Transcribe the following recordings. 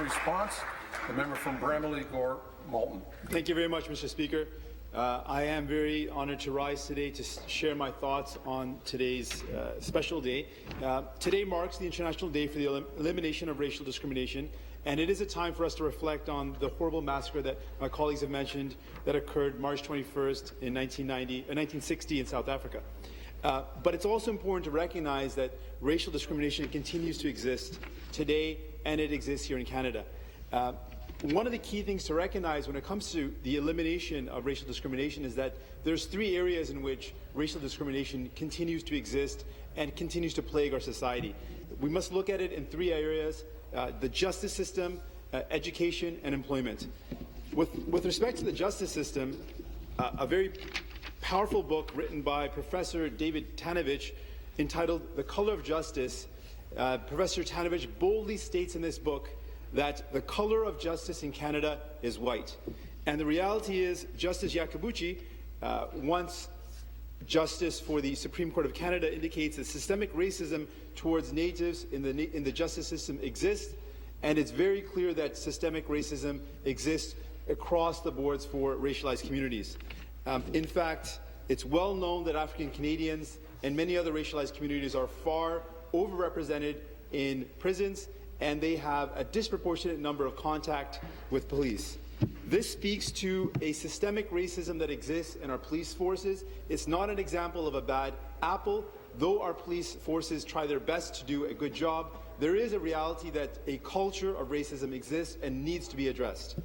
Response, the member from Bramalea Gore Malton. Thank you very much, Mr. Speaker. I am very honored to rise today to share my thoughts on today's special day. Today marks the International Day for the Elimination of Racial Discrimination, and it is a time for us to reflect on the horrible massacre that my colleagues have mentioned that occurred March 21st in 1960 in South Africa. But it's also important to recognize that racial discrimination continues to exist today, and it exists here in Canada. One of the key things to recognize when it comes to the elimination of racial discrimination is that there's three areas in which racial discrimination continues to exist and continues to plague our society. We must look at it in three areas: the justice system, education, and employment. With respect to the justice system, a very powerful book written by Professor David Tanovich entitled The Color of Justice, Professor Tanovich boldly states in this book that the color of justice in Canada is white. And the reality is, Justice Yakabuchi, once Justice for the Supreme Court of Canada, indicates that systemic racism towards Natives in the justice system exists, and it's very clear that systemic racism exists across the boards for racialized communities. In fact, it's well known that African Canadians and many other racialized communities are far overrepresented in prisons, and they have a disproportionate number of contact with police. This speaks to a systemic racism that exists in our police forces. It's not an example of a bad apple. Though our police forces try their best to do a good job, there is a reality that a culture of racism exists and needs to be addressed.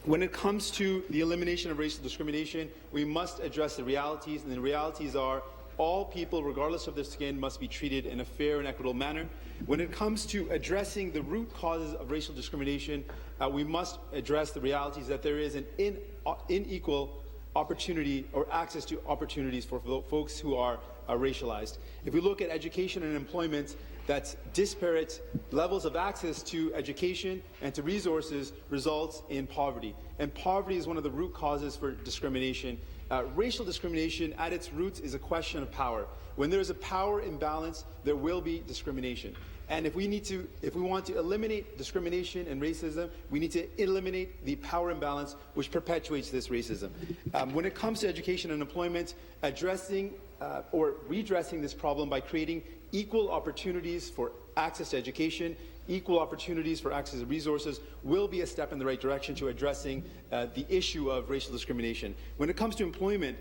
When it comes to the elimination of racial discrimination, we must address the realities, and the realities are all people, regardless of their skin, must be treated in a fair and equitable manner. When it comes to addressing the root causes of racial discrimination, we must address the realities that there is an unequal opportunity or access to opportunities for folks who are racialized. If we look at education and employment, that's disparate levels of access to education and to resources results in poverty. And poverty is one of the root causes for discrimination. Racial discrimination at its roots is a question of power. When there is a power imbalance, there will be discrimination. And if we want to eliminate discrimination and racism, we need to eliminate the power imbalance which perpetuates this racism. When it comes to education and employment, addressing or redressing this problem by creating equal opportunities for access to education, equal opportunities for access to resources will be a step in the right direction to addressing the issue of racial discrimination. When it comes to employment,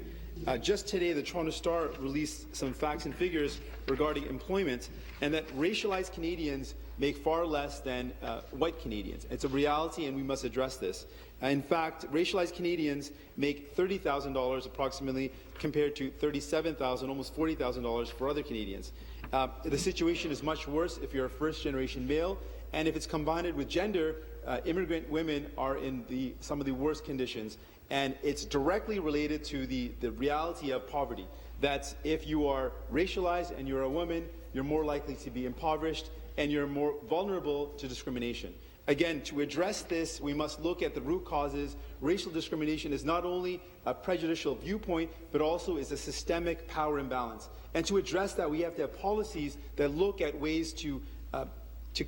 just today the Toronto Star released some facts and figures regarding employment, and that racialized Canadians make far less than white Canadians. It's a reality, and we must address this. In fact, racialized Canadians make $30,000 approximately compared to $37,000, almost $40,000 for other Canadians. The situation is much worse if you're a first-generation male, and if it's combined with gender, immigrant women are in some of the worst conditions. And it's directly related to the reality of poverty, that if you are racialized and you're a woman, you're more likely to be impoverished and you're more vulnerable to discrimination. Again, to address this, we must look at the root causes. Racial discrimination is not only a prejudicial viewpoint, but also is a systemic power imbalance. And to address that, we have to have policies that look at ways to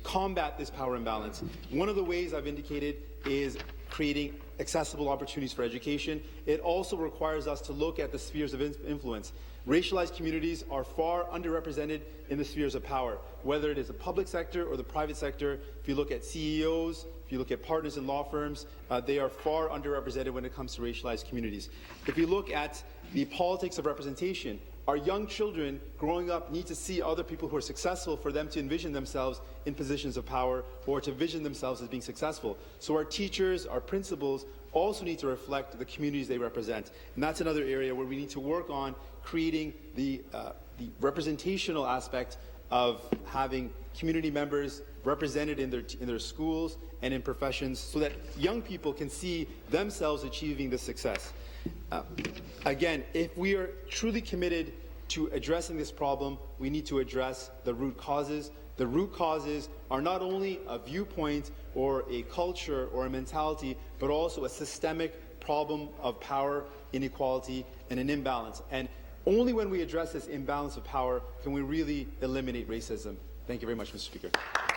combat this power imbalance. One of the ways I've indicated is creating accessible opportunities for education. It also requires us to look at the spheres of influence. Racialized communities are far underrepresented in the spheres of power, whether it is the public sector or the private sector. If you look at CEOs, if you look at partners in law firms, they are far underrepresented when it comes to racialized communities. If you look at the politics of representation, our young children growing up need to see other people who are successful for them to envision themselves in positions of power or to vision themselves as being successful. So our teachers, our principals also need to reflect the communities they represent. And that's another area where we need to work on creating the representational aspect of having community members represented in their schools and in professions so that young people can see themselves achieving this success. Again, if we are truly committed to addressing this problem, we need to address the root causes. The root causes are not only a viewpoint or a culture or a mentality, but also a systemic problem of power, inequality, and an imbalance. And only when we address this imbalance of power can we really eliminate racism. Thank you very much, Mr. Speaker.